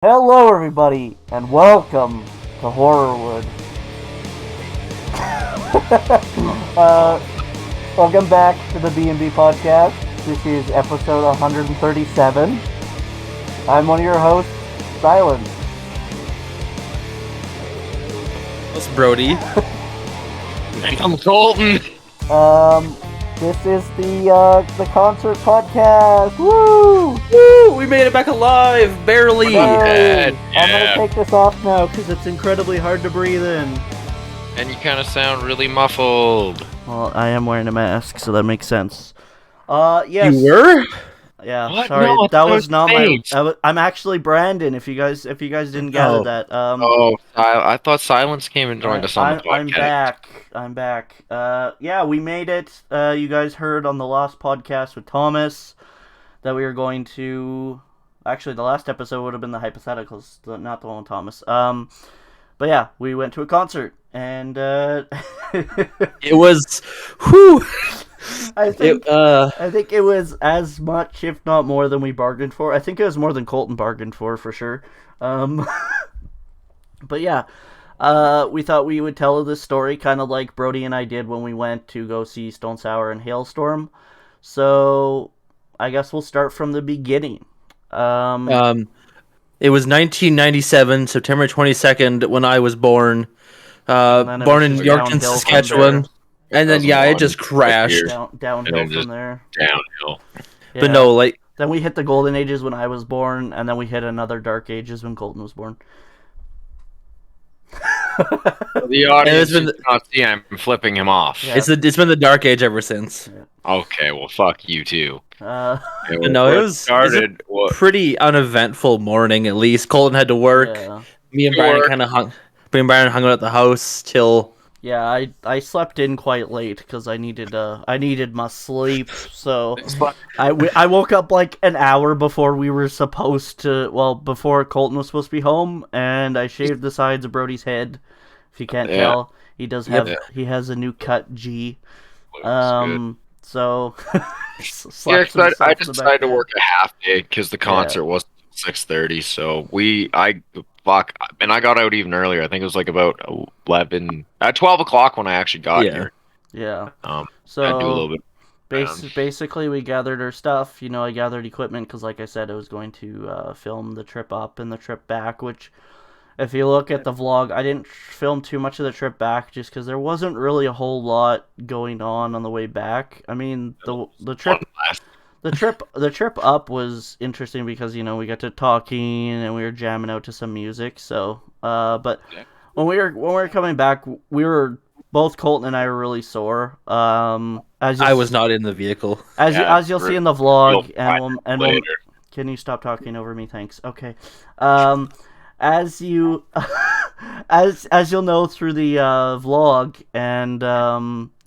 Hello, everybody, and welcome to Horrorwood. uh, Welcome back to the B&B podcast. This is episode 137. I'm one of your hosts, Silence. That's Brody. I'm Colton. This is the concert podcast. Woo! Woo! We made it back alive, barely. Hey, I'm Yeah. gonna take this off now because it's incredibly hard to breathe in. And you kind of sound really muffled. Well, I am wearing a mask, so that makes sense. Yes. You were? Yeah, What? sorry, No, that it's was not fake. I'm actually Brandon. If you guys didn't gather Oh. that, I thought Silence came and joined us on the podcast. I'm back. Yeah, we made it. You guys heard on the last podcast with Thomas that we were going to. Actually, the last episode would have been the hypotheticals, not the one with Thomas. But yeah, we went to a concert and It was. Whew. I think it was as much, if not more, than we bargained for. I think it was more than Colton bargained for sure. But yeah, we thought we would tell this story kind of like Brody and I did when we went to go see Stone Sour and Hailstorm. So I guess we'll start from the beginning. It was 1997, September 22nd, when I was born. then it Born was in just Yorkton, downhill from Saskatchewan. And then, yeah, it just 2001. crashed. Downhill And from just- there. Downhill. Yeah. But no, like, Then we hit the golden ages when I was born, and then we hit another dark ages when Colton was born. The audience it's been- does not see I'm flipping him off. Yeah. it's been the dark age ever since. Okay, well, fuck you too. No, it was started. Pretty uneventful morning, at least. Colton had to work. Yeah. Me and Brian Work. kind of hung out at the house till. Yeah, I slept in quite late because I needed my sleep. So I woke up like an hour before we were supposed to. Well, before Colton was supposed to be home, and I shaved the sides of Brody's head. If you can't Yeah. tell, he does have Yeah. he has a new cut G. Good. So Yeah, slapped 'cause I himself in the back decided to of the work a half day because the concert was 6:30. So and I got out even earlier. I think it was like about 11 at 12 o'clock when I actually got Yeah. head. here. Yeah. I do a little bit. Basically, we gathered our stuff. I gathered equipment because, like I said, I was going to film the trip up and the trip back. Which, if you look at the vlog, I didn't film too much of the trip back just because there wasn't really a whole lot going on the way back. I mean, the trip the trip up was interesting because we got to talking and we were jamming out to some music. So, but Yeah. when we were coming back, we were both Colton and I were really sore. I was not in the vehicle. As you'll see in the vlog, You'll and find we'll, later. can you stop talking over me? Thanks. Okay. As you as you'll know through the vlog, and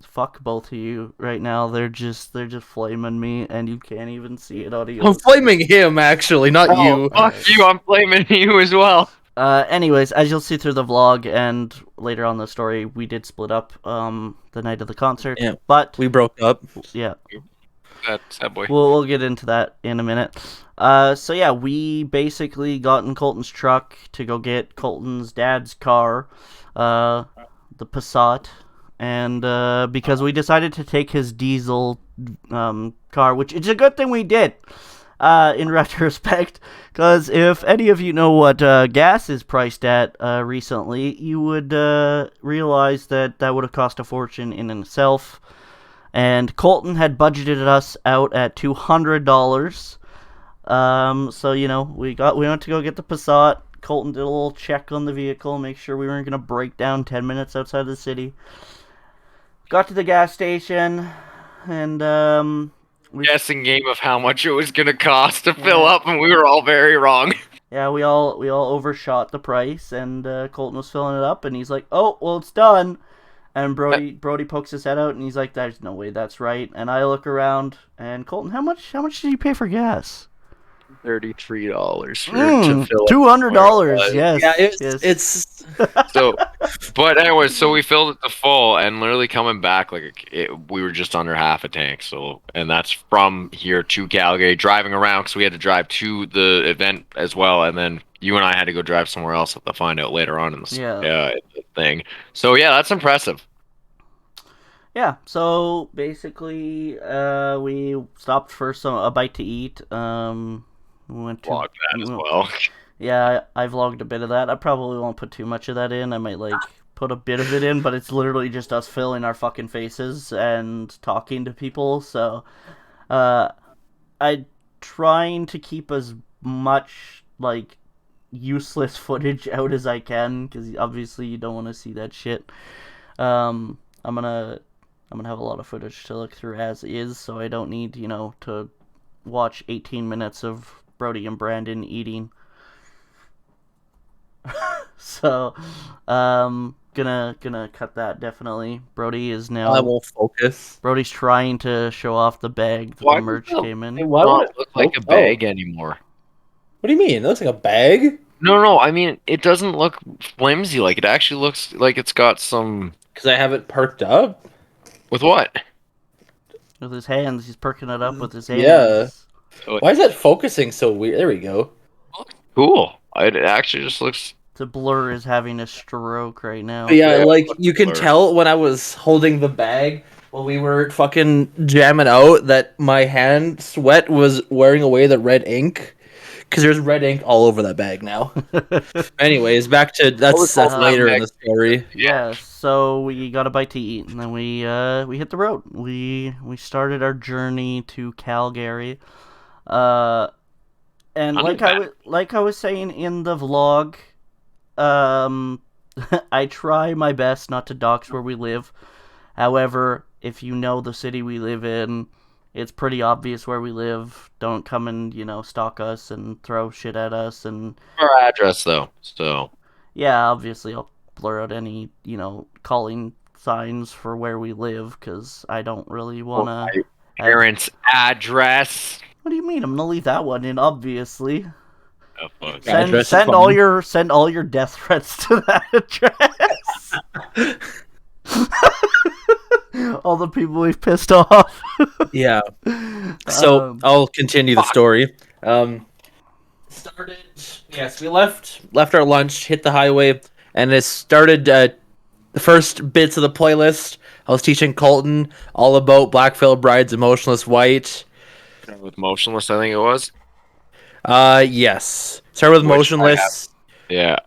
fuck both of you right now. They're just flaming me, and you can't even see it audio. I'm flaming him, actually, not you. Fuck you! I'm blaming you as well. Anyways, as you'll see through the vlog and later on the story, we did split up the night of the concert. Yeah. But We broke up. yeah, That's that boy. we'll get into that in a minute. So yeah, we basically got in Colton's truck to go get Colton's dad's car, the Passat, and because we decided to take his diesel car, which is a good thing we did. In retrospect, because if any of you know what gas is priced at recently, you would realize that would have cost a fortune in itself. And Colton had budgeted us out at $200. So we went to go get the Passat. Colton did a little check on the vehicle, make sure we weren't gonna break down 10 minutes outside the city. Got to the gas station, and Guessing game of how much it was gonna cost to fill up, and we were all very wrong. yeah, we all overshot the price, and Colton was filling it up, and he's like, "Oh, well, it's done." And Brody pokes his head out, and he's like, "There's no way that's right." And I look around, and Colton, how much did you pay for gas? $33 to fill up. $200. Yes. Yeah, yes. it's So, but anyway, so we filled it to full, and literally coming back, we were just under half a tank. So, and that's from here to Calgary, driving around because we had to drive to the event as well, and then you and I had to go drive somewhere else to find out later on in Yeah. the thing. So yeah, that's impressive. Yeah, so basically, we stopped for a bite to eat. We went to Vlog that as well. yeah, I vlogged a bit of that. I probably won't put too much of that in. I might like put a bit of it in, but it's literally just us filling our fucking faces and talking to people. So, uh, I trying to keep as much like useless footage out as I can because obviously you don't want to see that shit. Um, I'm gonna I'm gonna have a lot of footage to look through as is, so I don't need to watch 18 minutes of Brody and Brandon eating. So, gonna cut that definitely. Brody is I now won't focus. Brody's trying to show off the bag that the Why does merch it came in. Why would not it look like a oh, bag anymore? what do you mean? It looks like a bag? No, I mean it doesn't look flimsy. Like it actually looks like it's got some. Because I have it perked up. With what? With his hands, he's perking it up with his Yeah. hands. Why is that focusing so weird? There we go. Cool. It actually just looks. The blur is having a stroke right now. But yeah, Yeah, like it's you can blur. tell when I was holding the bag while we were fucking jamming out that my hand sweat was wearing away the red ink. Because there's red ink all over that bag now. Anyways, back to that's later in the story. Yeah, so we got a bite to eat, and then we hit the road. We started our journey to Calgary, and like I was saying in the vlog, um, I try my best not to dox where we live. However, if you know the city we live in, it's pretty obvious where we live. Don't come and stalk us and throw shit at us and Our address though. So yeah, obviously I'll blur out any, calling signs for where we live because I don't really want to. my parents' address. What do you mean? I'm gonna leave that one in, obviously. Oh, fuck. Address is Send fine. send all your death threats to that address. All the people we've pissed off. Yeah. So I'll continue the story. Started. Yes, we left our lunch, hit the highway, and it started the first bits of the playlist. I was teaching Colton all about Black Veil Bride's Emotionless White. With Motionless, I think it was. Yes. Start with Which I Motionless. Yeah.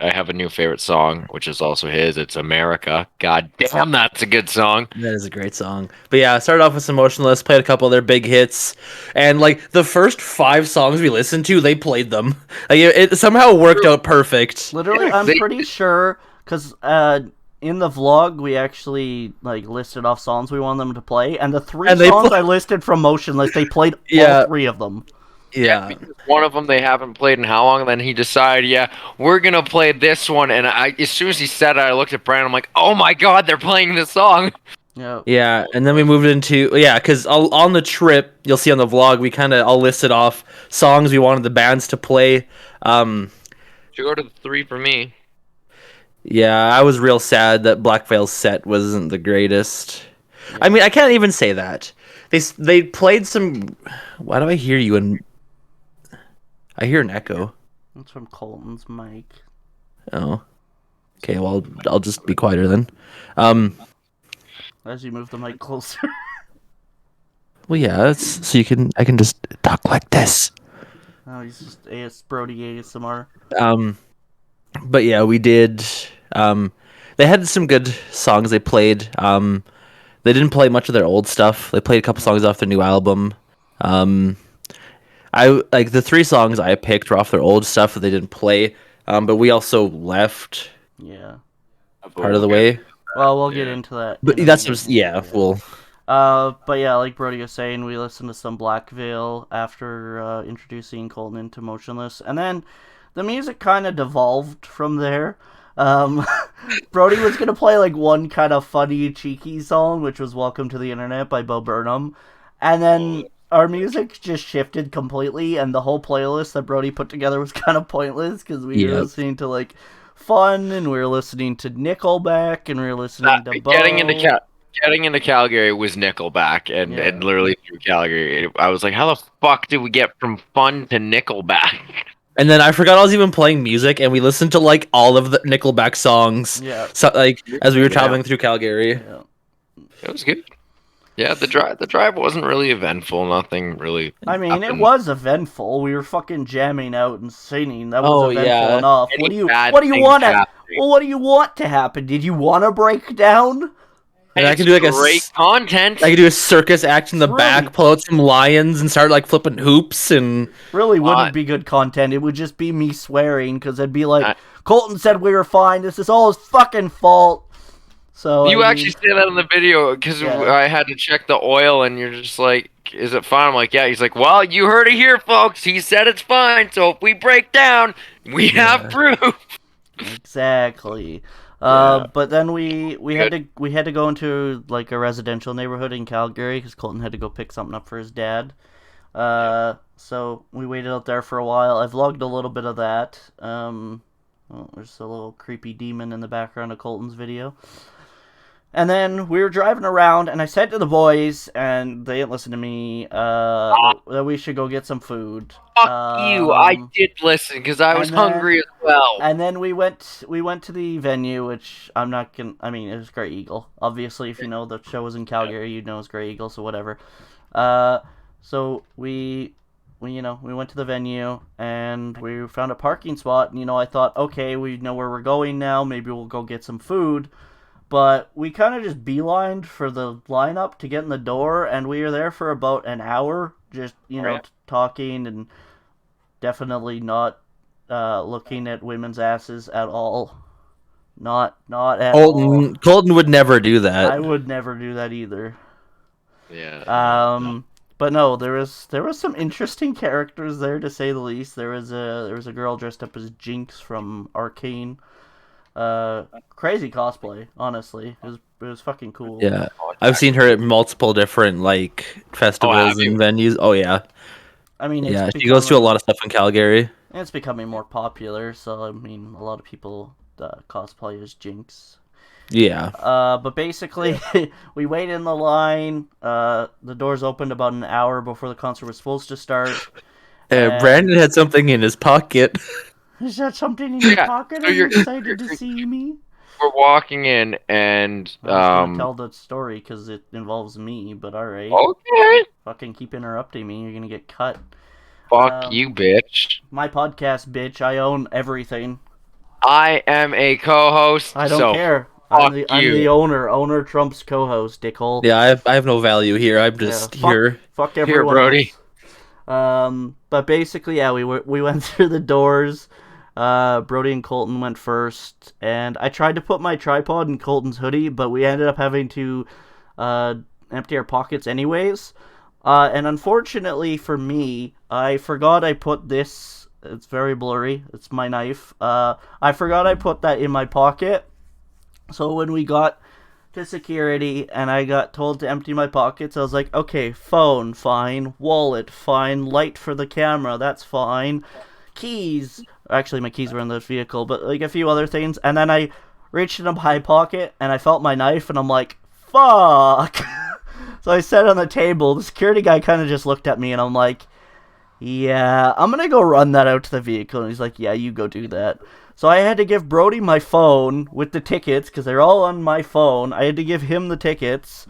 I have a new favorite song, which is also his. It's America. God damn, that's a good song. That is a great song. But yeah, I started off with some Motionless, played a couple of their big hits, and like the first 5 songs we listened to, they played them. Like it somehow worked out perfect. Literally, Yeah, I'm pretty sure because in the vlog we actually like listed off songs we wanted them to play, and the 3 And they songs play- I listed from Motionless, they played Yeah. all 3 of them. Yeah. because one of them they haven't played in how long? And then he decided, yeah, we're gonna play this one. And as soon as he said it, I looked at Brandon. I'm like, oh my god, they're playing this song. Yeah. Yeah, and then we moved into because on the trip you'll see on the vlog we kind of all listed off songs we wanted the bands to play. Should go to the 3 for me. Yeah, I was real sad that Black Veil's set wasn't the greatest. Yeah. I mean, I can't even say that. They played some. Why do I hear you? And I hear an echo. That's from Colton's mic. Oh, okay. Well, I'll just be quieter then. As you move the mic closer. Well, yeah, it's, so I can just talk like this. Oh, he's just Brody ASMR. But yeah, we did. They had some good songs they played. They didn't play much of their old stuff. They played a couple songs off their new album. I like the 3 songs I picked were off their old stuff that they didn't play. But we also left. Yeah. Part of the way. Well, we'll get into that. But that's just well. But yeah, like Brody was saying, we listened to some Black Veil after introducing Colton into Motionless, and then the music kind of devolved from there. Brody was gonna play like one kind of funny, cheeky song, which was "Welcome to the Internet" by Bo Burnham, and then our music just shifted completely, and the whole playlist that Brody put together was kind of pointless because we were listening to like Fun, and we were listening to Nickelback, and we were listening to Bo. Getting into Calgary was Nickelback, and literally through Calgary, I was like, how the fuck did we get from Fun to Nickelback? And then I forgot I was even playing music, and we listened to like all of the Nickelback songs. Yeah. So, like as we were traveling through Calgary. Yeah. It was good. Yeah, the drive wasn't really eventful. Nothing really. I mean, it happened. was eventful. We were fucking jamming out and singing. That was Oh, eventful yeah. enough. Any What do you bad want things to? happening. Well, what do you want to happen? Did you want to break down? And I It's can do like great content. I could do a circus act in the back, Really? pull out some lions, and start like flipping hoops and. Really wouldn't be good content. It would just be me swearing because it'd be like, I- Colton said we were fine. This is all his fucking fault. So You I actually mean, say that in the video because Yeah. I had to check the oil, and you're just like, "Is it fine?" I'm like, "Yeah." He's like, "Well, you heard it here, folks. He said it's fine. So if we break down, we have proof." exactly. Yeah. But then we had to go into like a residential neighborhood in Calgary because Colton had to go pick something up for his dad. So we waited out there for a while. I vlogged a little bit of that. There's a little creepy demon in the background of Colton's video. And then we were driving around, and I said to the boys, and they didn't listen to me, that we should go get some food. Fuck you! I did listen because I was and then- hungry as well. And then we went to the venue, which I'm not gonna. I mean, it was Grey Eagle. Obviously, if you know the show was in Calgary, you'd know it's Grey Eagle. So whatever. So we went to the venue and we found a parking spot. And I thought, okay, we know where we're going now. Maybe we'll go get some food. But we kind of just beelined for the lineup to get in the door, and we were there for about an hour, just talking and definitely not looking at women's asses at all. Not at all. Colton would never do that. I would never do that either. Yeah. But no, there was some interesting characters there, to say the least. There was a girl dressed up as Jinx from Arcane. Crazy cosplay, honestly. It was fucking cool. Yeah, I've seen her at multiple different like festivals and venues. Oh yeah. I mean, She goes to a lot of stuff in Calgary. It's becoming more popular, so I mean, a lot of people cosplay as Jinx. Yeah. But basically, we waited in the line. The doors opened about an hour before the concert was supposed to start. Brandon had something in his pocket. Is that something in your pocket? so Are you you're- excited to see me? We're walking in, and I was gonna tell the story because it involves me, but alright. okay. Fucking keep interrupting me, you're gonna get cut. Fuck you, bitch. My podcast, bitch. I own everything. I am a co-host. I don't so care. fuck I'm you. the owner. Owner trumps co-host, dickhole. Yeah, I have no value here. I'm just here. Fuck everyone Brody. else. But basically, yeah, we went through the doors. Brody and Colton went first, and I tried to put my tripod in Colton's hoodie, but we ended up having to empty our pockets anyways. And unfortunately for me, I forgot I put this. It's very blurry. It's my knife. I forgot I put that in my pocket. So when we got to security and I got told to empty my pockets, I was like, okay, phone, fine. Wallet, fine. Light for the camera, that's fine. Keys. Actually, my keys were in the vehicle, but like a few other things. And then I reached in my pocket and I felt my knife and I'm like, fuck. So I set it on the table. The security guy kind of just looked at me and I'm like, yeah, I'm going to go run that out to the vehicle. And he's like, yeah, you go do that. So I had to give Brody my phone with the tickets because they're all on my phone. I had to give him the tickets.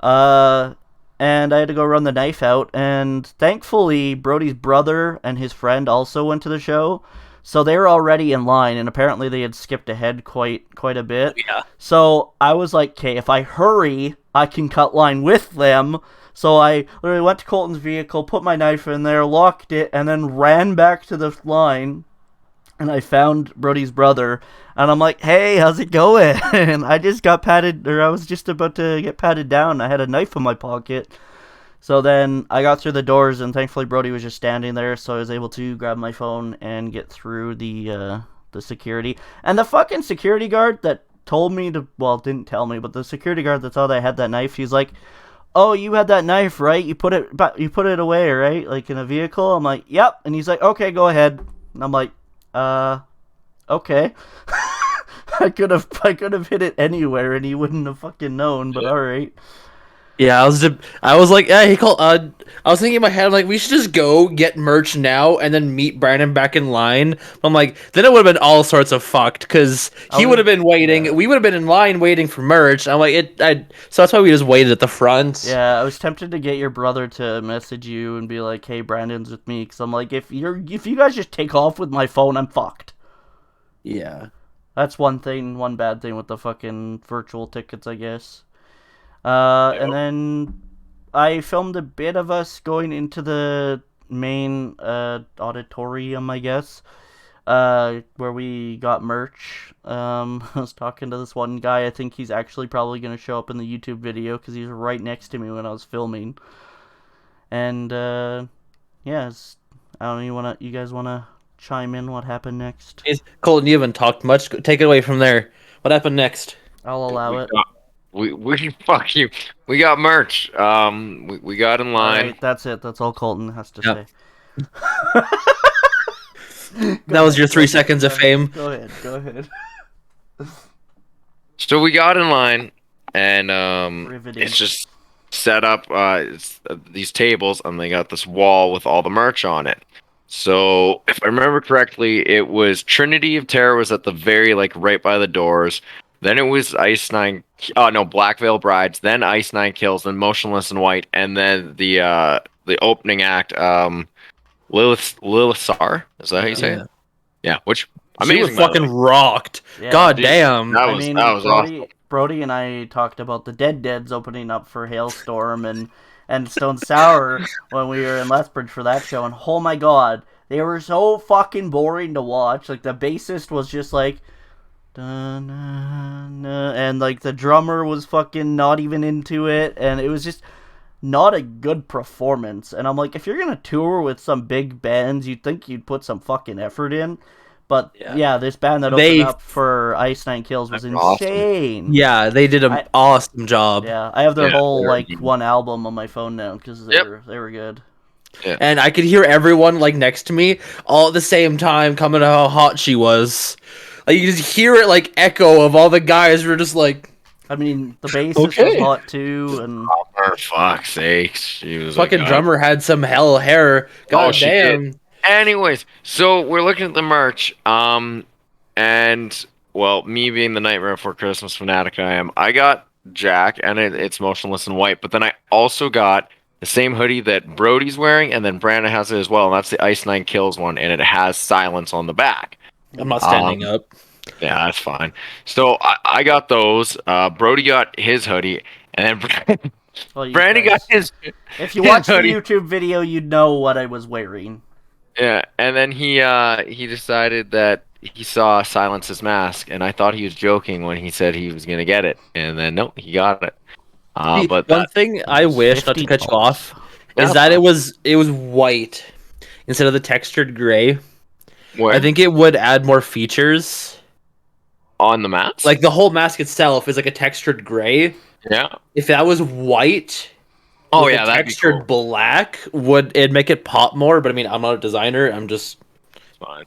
And I had to go run the knife out. And thankfully, Brody's brother and his friend also went to the show. So they were already in line, and apparently they had skipped ahead quite a bit. Yeah. So I was like, okay, if I hurry, I can cut line with them. So I literally went to Colton's vehicle, put my knife in there, locked it, and then ran back to the line. And I found Brody's brother, and I'm like, hey, how's it going? And I just got patted, or I was just about to get patted down. I had a knife in my pocket. So then I got through the doors, and thankfully Brody was just standing there, so I was able to grab my phone and get through the security. And the fucking security guard that told me to, well, didn't tell me, but the security guard that thought I had that knife, he's like, oh, you had that knife, right? You put it away, right? Like in a vehicle? I'm like, yep. And he's like, okay, go ahead. And I'm like, okay. I could have hit it anywhere and he wouldn't have fucking known, but alright. Yeah, I was like, yeah, he called. I was thinking in my head, I'm like, we should just go get merch now and then meet Brandon back in line. I'm like, then it would have been all sorts of fucked because he would have been waiting. Yeah. We would have been in line waiting for merch. I'm like, so that's why we just waited at the front. Yeah, I was tempted to get your brother to message you and be like, "Hey, Brandon's with me," because I'm like, if you guys just take off with my phone, I'm fucked. Yeah. That's one bad thing with the fucking virtual tickets, I guess. And then I filmed a bit of us going into the main auditorium, I guess, where we got merch. I was talking to this one guy. I think he's actually probably going to show up in the YouTube video because he was right next to me when I was filming. And yeah, I don't know. You guys wanna chime in? What happened next? Colton, you haven't talked much. Take it away from there. What happened next? I'll allow it. We fuck you. We got merch. We got in All line. right, that's it. That's all Colton has to Yep. say. That was your 3 seconds of fame. Go ahead. So we got in line, and Riveting. it's just set up these tables, and they got this wall with all the merch on it. So if I remember correctly, it was Trinity of Terror was at the very right by the doors. Then it was Ice Nine. Oh no, Black Veil Brides. Then Ice Nine Kills. Then Motionless in White. And then the opening act. Lilith Sar. Is that how you say it? Yeah. Which She was amazing. by the fucking way. rocked. Yeah. God Dude, damn. that I was mean, that was awesome. Brody and I talked about the Deads opening up for Hailstorm and Stone Sour when we were in Lethbridge for that show, and oh my god, they were so fucking boring to watch. Like the bassist was just like, dun, dun, dun, and like the drummer was fucking not even into it, and it was just not a good performance. And I'm like, if you're gonna tour with some big bands, you'd think you'd put some fucking effort in. But yeah, this band that opened up for Ice Nine Kills was insane. Yeah, they did an awesome job. Yeah, I have their whole one album on my phone now because they were good. Yeah. And I could hear everyone next to me all at the same time comment how hot she was. Like you just hear it echo of all the guys who were just like. I mean, the bassist was hot too, and for fuck's sakes, she was fucking drummer had some hell hair. God damn. Anyways, so we're looking at the merch, and well, me being the Nightmare Before Christmas fanatic I got Jack, and it's Motionless in White, but then I also got the same hoodie that Brody's wearing, and then Brandon has it as well, and that's the Ice Nine Kills one, and it has Silence on the back. I'm not standing up. Yeah, that's fine. So I got those. Brody got his hoodie, and then Brandon got his. If you watch the YouTube video, you'd know what I was wearing. Yeah, and then he decided that he saw Silence's mask, and I thought he was joking when he said he was gonna get it, and then no, he got it. But one thing I wish, not to cut you off, is that it was white instead of the textured gray. Where? I think it would add more features on the mask. Like the whole mask itself is like a textured gray. Yeah. If that was white. Oh yeah, that textured black would it make it pop more? But I mean, I'm not a designer. I'm just fine.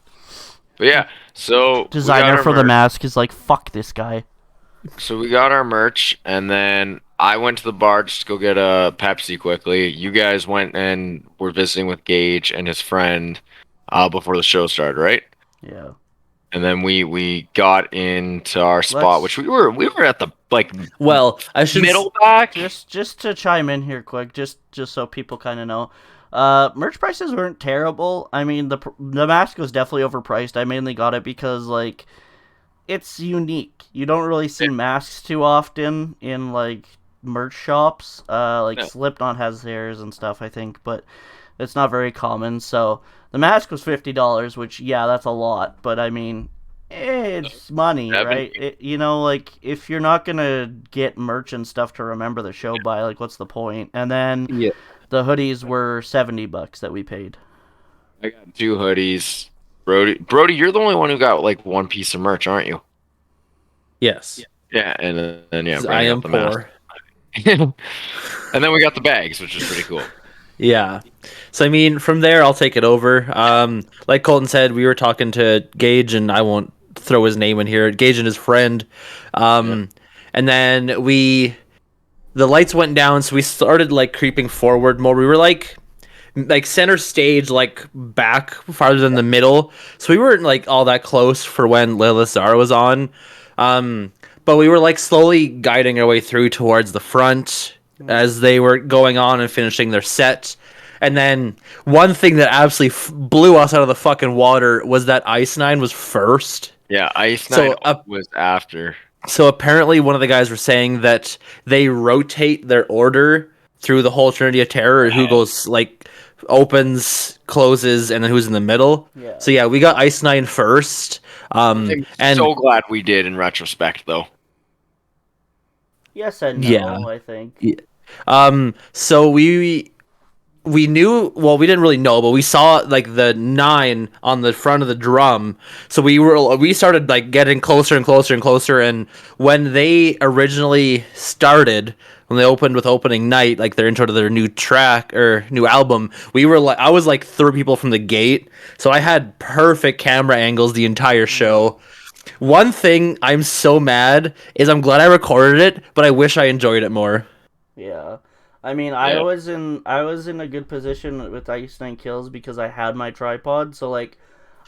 But yeah, so designer for the mask is like, fuck this guy. So we got our merch, and then I went to the bar just to go get a Pepsi quickly. You guys went and were visiting with Gage and his friend before the show started, right? Yeah. And then we got into our spot, which we were at the I should middle back. Just to chime in here quick, just so people kind of know, merch prices weren't terrible. I mean, the mask was definitely overpriced. I mainly got it because like it's unique. You don't really see masks too often in like merch shops. Slipknot has theirs and stuff, I think, but it's not very common. So the mask was $50, which that's a lot, but I mean, it's money, right? If you're not gonna get merch and stuff to remember the show by, like, what's the point? And then the hoodies were $70 that we paid. I got 2 hoodies. Brody, you're the only one who got like one piece of merch, aren't you? Yes. Yeah, and then I am poor. And then we got the bags, which is pretty cool. Yeah. So I mean, from there I'll take it over. Like Colton said, we were talking to Gage, and I won't throw his name in here. Gage and his friend. And then we the lights went down, so we started like creeping forward more. We were like center stage, like back farther than the middle, so we weren't like all that close for when Lilithar was on. Um, but we were like slowly guiding our way through towards the front as they were going on and finishing their set. And then one thing that absolutely blew us out of the fucking water was that Ice Nine was first. Yeah, Ice Nine So was after. so apparently one of the guys were saying that they rotate their order through the whole Trinity of Terror, who goes like opens, closes, and then who's in the middle. Yeah. So yeah, we got Ice Nine first. I'm And so glad we did in retrospect, though. Yes and no, yeah. I think. So we knew, well, we didn't really know, but we saw like the 9 on the front of the drum. So we started like getting closer and closer and closer. And when they originally started, when they opened with opening night, like their intro to their new track or new album, we were like, I was like 3 people from the gate, so I had perfect camera angles the entire show. One thing I'm so mad is I'm glad I recorded it, but I wish I enjoyed it more. Yeah. I mean, Yeah. I was in a good position with Ice Nine Kills because I had my tripod, so like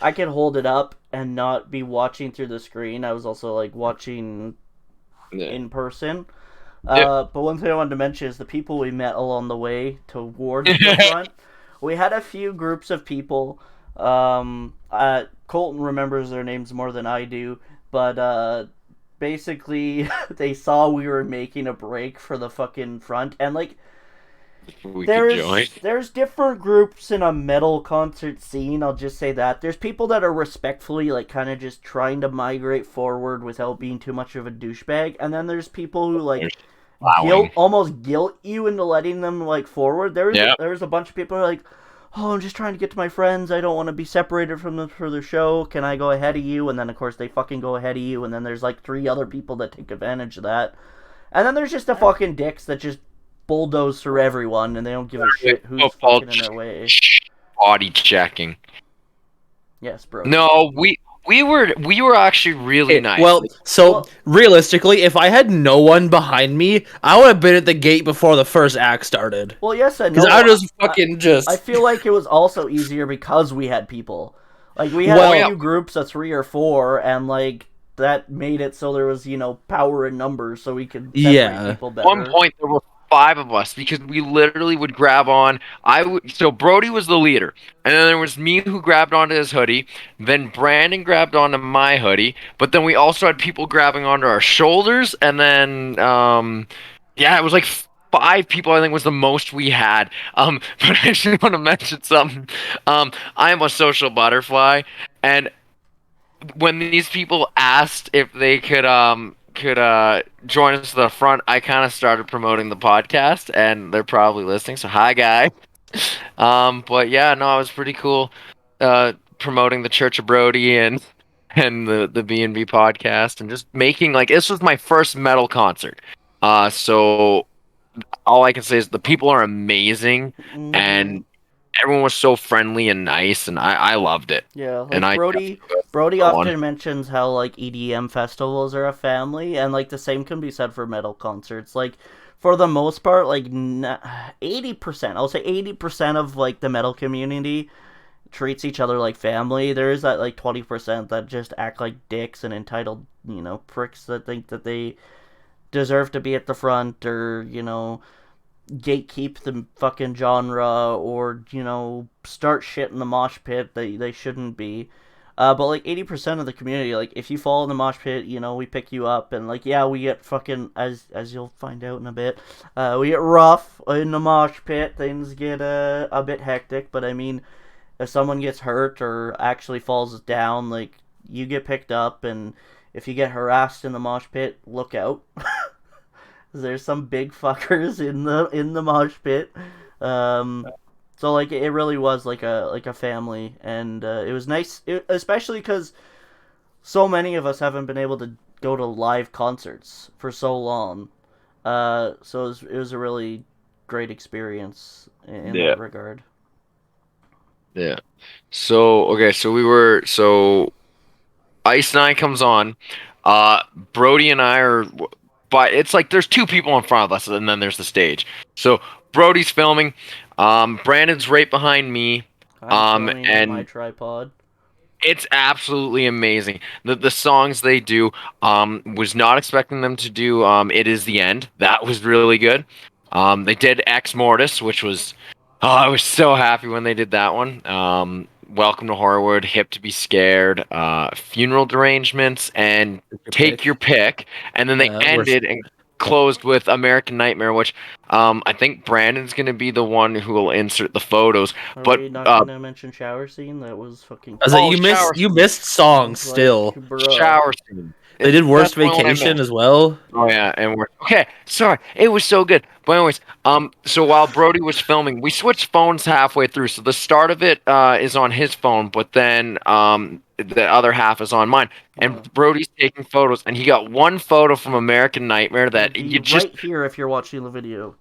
I could hold it up and not be watching through the screen. I was also like watching Yeah. in person. Yep. But one thing I wanted to mention is the people we met along the way towards the front. We had a few groups of people. Colton remembers their names more than I do, but basically they saw we were making a break for the fucking front, and like We could join. there's different groups in a metal concert scene. I'll just say that there's people that are respectfully like kind of just trying to migrate forward without being too much of a douchebag, and then there's people who like Plowing. almost guilt you into letting them like forward. Yeah. There was a bunch of people who are like, oh, I'm just trying to get to my friends. I don't want to be separated from them for the show. Can I go ahead of you? And then of course they fucking go ahead of you, and then there's like 3 other people that take advantage of that, and then there's just the fucking dicks that just bulldoze through everyone, and they don't give a shit who's Football fucking in their way. body checking. Yes, bro. No, we were actually really nice. Well, Like, so realistically, if I had no one behind me, I would have been at the gate before the first act started. Well, yes and no. Because I just fucking just. I feel like it was also easier because we had people. Like we had Well, a yeah. few groups of 3 or 4, and like that made it so there was power in numbers, so we could separate Yeah. people better. At one point there were 5 of us because we literally would grab on. So Brody was the leader, and then there was me who grabbed onto his hoodie. Then Brandon grabbed onto my hoodie, but then we also had people grabbing onto our shoulders, and then yeah, it was like 5 people. I think was the most we had. But I just want to mention something. I am a social butterfly, and when these people asked if they could join us to the front, I kind of started promoting the podcast, and they're probably listening. So hi, guy. But yeah, no, it was pretty cool. Promoting the Church of Brody and the B&B podcast, and just making like this was my first metal concert. So all I can say is the people are amazing, Mhm. and everyone was so friendly and nice, and I loved it. Yeah, like And I Brody go often on. mentions how like EDM festivals are a family, and like the same can be said for metal concerts. Like for the most part, like 80%, I'll say 80% of like the metal community treats each other like family. There is that like 20% that just act like dicks and entitled, pricks that think that they deserve to be at the front, or gatekeep the fucking genre, or start shit in the mosh pit that they shouldn't be. But like 80% of the community, like if you fall in the mosh pit, we pick you up, and like yeah, we get fucking, as you'll find out in a bit, we get rough in the mosh pit. Things get a bit hectic, but I mean, if someone gets hurt or actually falls down, like you get picked up, and if you get harassed in the mosh pit, look out. There's some big fuckers in the mosh pit. So like it really was like a family, and it was nice, especially because so many of us haven't been able to go to live concerts for so long. So it was a really great experience in Yeah. that regard. Yeah. So okay, so Ice Nine comes on. Uh, Brody and I are but it's like there's two people in front of us, and then there's the stage. So Brody's filming. Brandon's right behind me. I'm filming with my And tripod. it's absolutely amazing. The songs they do, was not expecting them to do It Is the End. That was really good. They did Ex Mortis, which was, oh, I was so happy when they did that one. Welcome to Horrorwood, Hip to Be Scared, Funeral Derangements, and Take Your Pick. And then they ended and closed with American Nightmare, which I think Brandon's gonna be the one who will insert the photos. Are But we not gonna mention shower scene? That was fucking. I was like, you missed songs still. Bruh. Shower scene. They did Worst That's the one I Vacation missed. as well. Oh yeah, and we're okay. Sorry, it was so good. But anyways, so while Brody was filming, we switched phones halfway through. So the start of it is on his phone, but then the other half is on mine. And Brody's taking photos, and he got one photo from American Nightmare that you just right here if you're watching the video.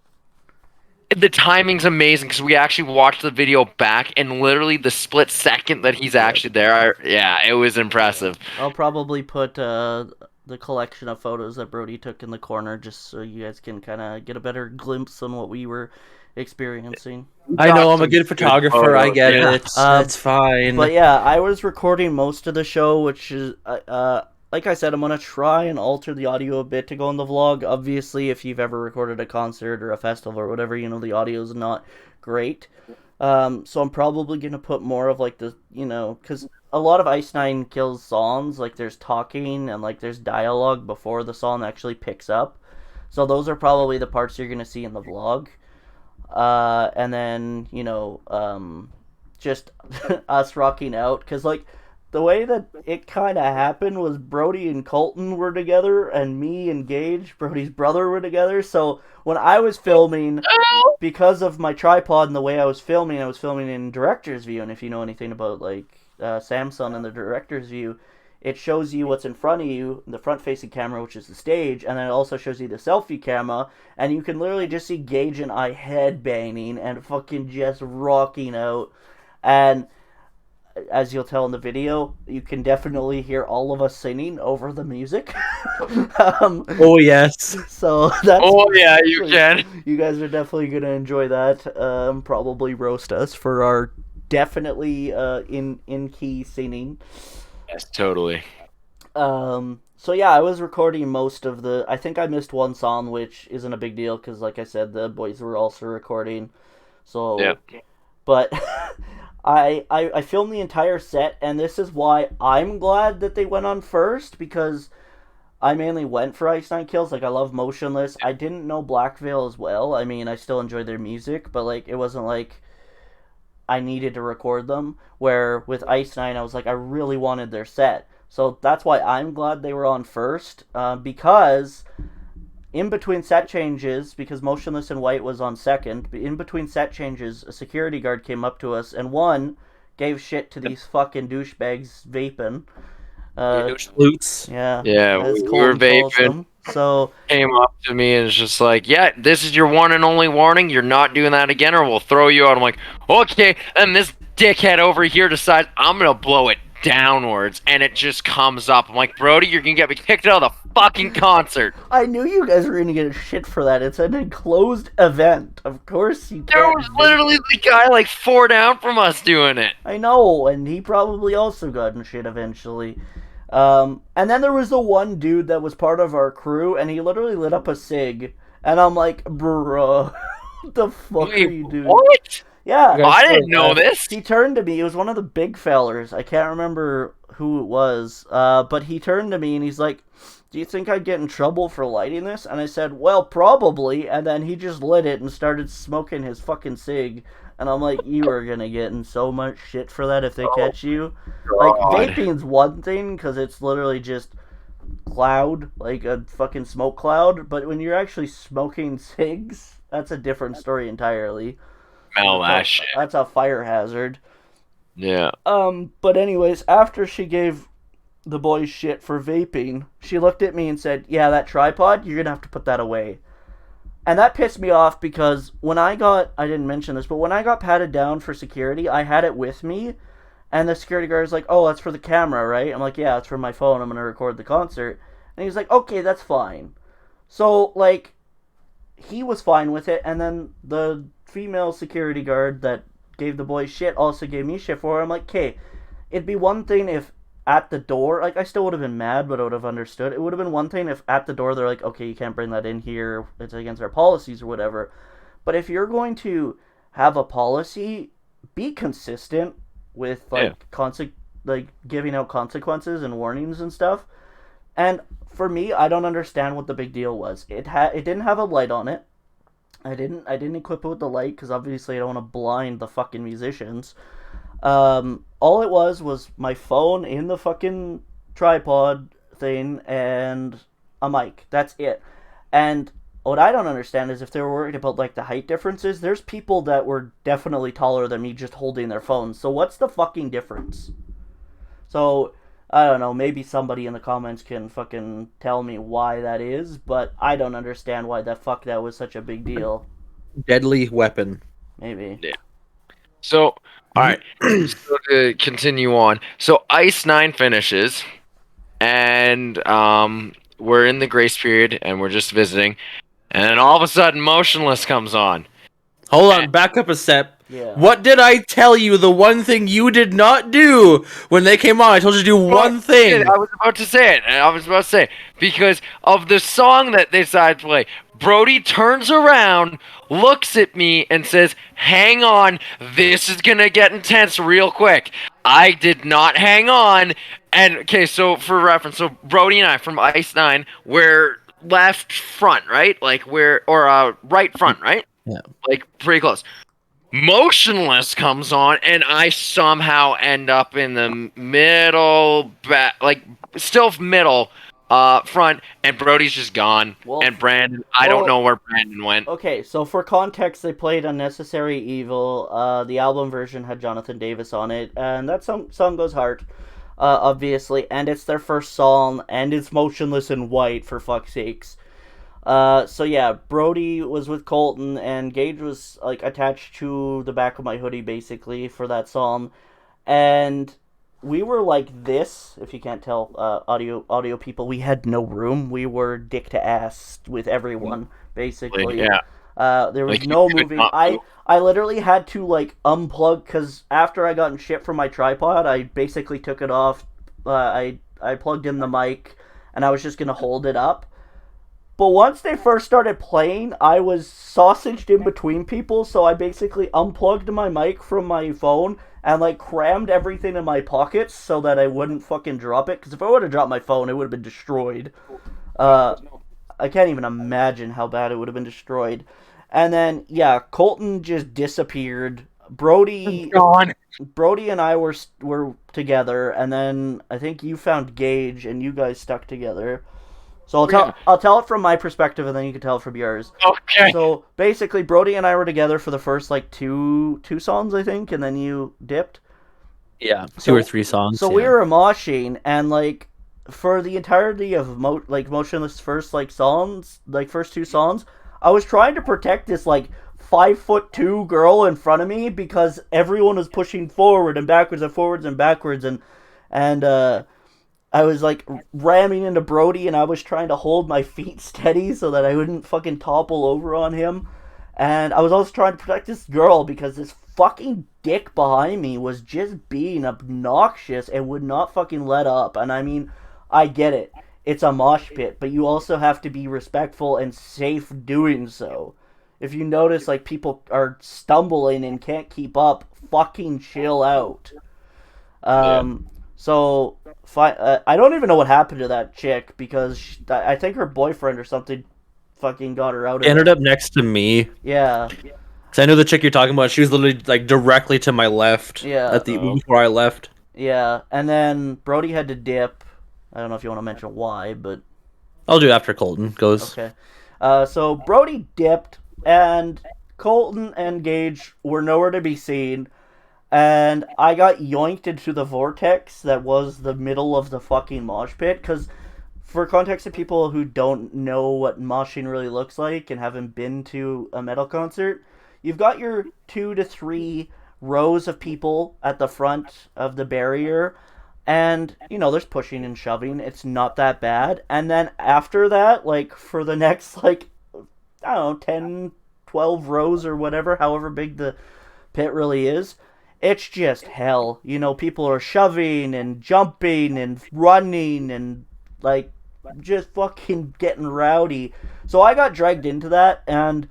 the timing's amazing because we actually watched the video back, and literally the split second that he's actually there, yeah, it was impressive. I'll probably put the collection of photos that Brody took in the corner just so you guys can kind of get a better glimpse on what we were experiencing. I know I'm a good photographer. I get it. It's fine. But yeah, I was recording most of the show, which is like I said, I'm gonna try and alter the audio a bit to go in the vlog. Obviously, if you've ever recorded a concert or a festival or whatever, you know the audio is not great. So I'm probably gonna put more of like the, because a lot of Ice Nine Kills songs, like there's talking and like there's dialogue before the song actually picks up. So those are probably the parts you're gonna see in the vlog. And then just us rocking out, because like the way that it kind of happened was Brody and Colton were together, and me and Gage, Brody's brother, were together. So when I was filming, because of my tripod and the way I was filming in director's view. And if you know anything about like Samsung and the director's view, it shows you what's in front of you, the front-facing camera, which is the stage, and then it also shows you the selfie camera, and you can literally just see Gage and I headbanging and fucking just rocking out. And as you'll tell in the video, you can definitely hear all of us singing over the music. Oh yes. So that's. Oh yeah, you can. You guys are definitely gonna enjoy that. Probably roast us for our definitely in key singing. Yes, totally. So yeah, I was recording most of the. I think I missed one song, which isn't a big deal because, like I said, the boys were also recording. So, yeah. But I filmed the entire set, and this is why I'm glad that they went on first, because I mainly went for Ice Nine Kills. Like, I love Motionless. I didn't know Black Veil as well. I mean, I still enjoy their music, but like it wasn't like I needed to record them. Where with Ice Nine, I was like, I really wanted their set. So that's why I'm glad they were on first, because in between set changes, because Motionless and White was on second, in between set changes, a security guard came up to us, and gave shit to these fucking douchebags vaping. Loots. Yeah, we were vaping. So came up to me and was just like, yeah, this is your one and only warning. You're not doing that again or we'll throw you out. I'm like, okay. And this dickhead over here decides I'm going to blow it downwards, and it just comes up. I'm like, Brody, you're going to get me kicked out of the fucking concert. I knew you guys were going to get shit for that. It's an enclosed event. Of course you There was literally the guy like 4 down from us doing it. I know, and he probably also got in shit eventually. And then there was the one dude that was part of our crew, and he literally lit up a cig, and I'm like, bruh, what the fuck are you doing? What? Yeah. I didn't know this. He turned to me, it was one of the big fellers, I can't remember who it was, but he turned to me and he's like, do you think I'd get in trouble for lighting this? And I said, well, probably, and then he just lit it and started smoking his fucking cig. And I'm like, you are gonna get in so much shit for that if they catch you. Like, vaping's one thing, because it's literally just cloud, like a fucking smoke cloud. But when you're actually smoking cigs, that's a different story entirely. Smell that shit. That's a fire hazard. Yeah. But anyways, after she gave the boys shit for vaping, she looked at me and said, yeah, that tripod, you're gonna have to put that away. And that pissed me off because I didn't mention this, but when I got patted down for security, I had it with me, and the security guard was like, oh, that's for the camera, right? I'm like, yeah, it's for my phone, I'm going to record the concert. And he was like, okay, that's fine. So, like, he was fine with it, and then the female security guard that gave the boys shit also gave me shit for it. I'm like, okay, it'd be one thing if at the door, like, I still would have been mad, but I would have understood. It would have been one thing if at the door they're like, okay, you can't bring that in here, it's against our policies or whatever. But if you're going to have a policy, be consistent with, Yeah. like, like, giving out consequences and warnings and stuff. And for me, I don't understand what the big deal was. It didn't have a light on it. I didn't equip it with the light because obviously I don't want to blind the fucking musicians. All it was my phone in the fucking tripod thing and a mic. That's it. And what I don't understand is if they were worried about like the height differences, there's people that were definitely taller than me just holding their phones. So what's the fucking difference? So I don't know, maybe somebody in the comments can fucking tell me why that is, but I don't understand why that was such a big deal. Deadly weapon. Maybe. Yeah. So, all right. So to continue on, so Ice 9 finishes, and we're in the grace period, and we're just visiting, and then all of a sudden, Motionless comes on. Hold on, back up a step. Yeah. What did I tell you? The one thing you did not do when they came on. I told you to do one thing. I was about to say it. I was about to say it, because of the song that they decided to play. Brody turns around, looks at me, and says, "Hang on, this is gonna get intense real quick." I did not hang on, and okay. So for reference, so Brody and I from Ice 9, we're left front, right? Like right front, right? Yeah. Like pretty close. Motionless comes on, and I somehow end up in the middle, like still middle, front, and Brody's just gone. Well, and Brandon, I don't know where Brandon went. Okay, so for context, they played Unnecessary Evil. The album version had Jonathan Davis on it, and that song goes hard, obviously, and it's their first song, and it's Motionless in White, for fuck's sakes. So yeah, Brody was with Colton, and Gage was like attached to the back of my hoodie basically for that song, and we were like this. If you can't tell, audio people, we had no room. We were dick to ass with everyone basically. Yeah. There was Like, no you could moving. not move. I literally had to like unplug because after I got in shit from my tripod, I basically took it off. I plugged in the mic, and I was just gonna hold it up. But once they first started playing, I was sausaged in between people, so I basically unplugged my mic from my phone and like crammed everything in my pockets so that I wouldn't fucking drop it. Because if I would have dropped my phone, it would have been destroyed. I can't even imagine how bad it would have been destroyed. And then yeah, Colton just disappeared. Brody and I were together, and then I think you found Gage, and you guys stuck together. So I'll tell it from my perspective, and then you can tell it from yours. Okay. So basically, Brody and I were together for the first like two songs, I think, and then you dipped. Yeah, two or three songs. So we were moshing, and like for the entirety of Motionless first like songs, like first two songs, I was trying to protect this like 5'2" girl in front of me because everyone was pushing forward and backwards and forwards and backwards, and I was like ramming into Brody, and I was trying to hold my feet steady so that I wouldn't fucking topple over on him. And I was also trying to protect this girl because this fucking dick behind me was just being obnoxious and would not fucking let up. And I mean, I get it. It's a mosh pit, but you also have to be respectful and safe doing so. If you notice like people are stumbling and can't keep up, fucking chill out. So, I don't even know what happened to that chick because I think her boyfriend or something fucking got her out of ended it. up next to me. Yeah. So I know the chick you're talking about. She was literally like directly to my left. Yeah. Before I left. Yeah, and then Brody had to dip. I don't know if you want to mention why, but I'll do it after Colton goes. okay. So Brody dipped, and Colton and Gage were nowhere to be seen. And I got yoinked into the vortex that was the middle of the fucking mosh pit. Because, for context of people who don't know what moshing really looks like and haven't been to a metal concert, you've got your 2 to 3 rows of people at the front of the barrier. And, there's pushing and shoving. It's not that bad. And then after that, like, for the next, like, I don't know, 10, 12 rows or whatever, however big the pit really is, it's just hell. People are shoving and jumping and running and, like, just fucking getting rowdy. So I got dragged into that, and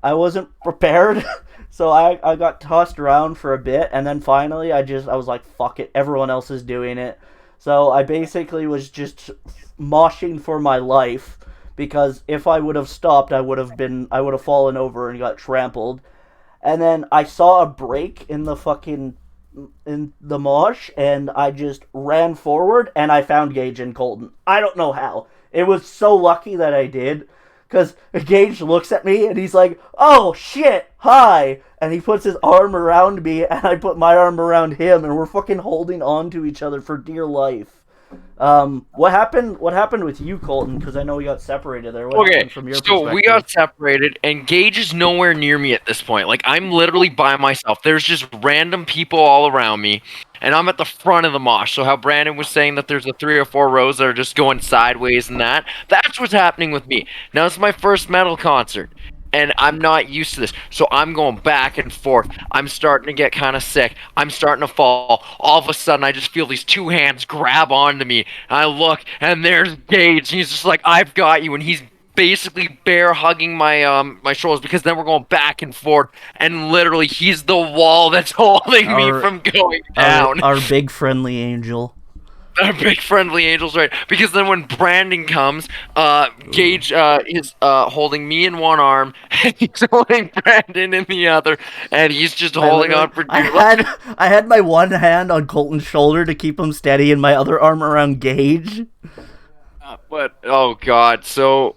I wasn't prepared. So I got tossed around for a bit, and then finally I was like, fuck it, everyone else is doing it. So I basically was just moshing for my life, because if I would have stopped, I would have fallen over and got trampled. And then I saw a break in the mosh, and I just ran forward, and I found Gage and Colton. I don't know how. It was so lucky that I did, because Gage looks at me, and he's like, "Oh, shit, hi!" And he puts his arm around me, and I put my arm around him, and we're fucking holding on to each other for dear life. What happened with you, Colton? Because I know we got separated there. What happened from your perspective? We got separated, and Gage is nowhere near me at this point. Like, I'm literally by myself. There's just random people all around me, and I'm at the front of the mosh. So how Brandon was saying that there's 3 or 4 rows that are just going sideways and that's what's happening with me. Now, it's my first metal concert, and I'm not used to this. So I'm going back and forth. I'm starting to get kind of sick. I'm starting to fall. All of a sudden, I just feel these 2 hands grab onto me. I look, and there's Gage, and he's just like, "I've got you," and he's basically bear hugging my shoulders, because then we're going back and forth, and literally he's the wall that's holding me from going down. Our big friendly angel. Our big friendly angels, right? Because then when Brandon comes, Gage is holding me in one arm, and he's holding Brandon in the other, and he's just holding on for dear life. I had my one hand on Colton's shoulder to keep him steady, and my other arm around Gage. But oh god, so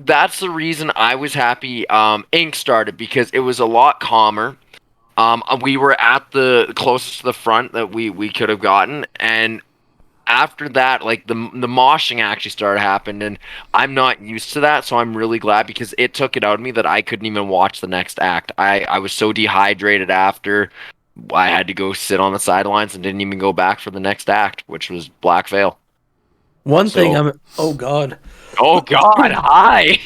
that's the reason I was happy Ink started, because it was a lot calmer. We were at the closest to the front that we could have gotten, and after that, like, the moshing actually started happening, and I'm not used to that, so I'm really glad, because it took it out of me that I couldn't even watch the next act. I was so dehydrated after. I had to go sit on the sidelines and didn't even go back for the next act, which was Black Veil. Oh god, hi.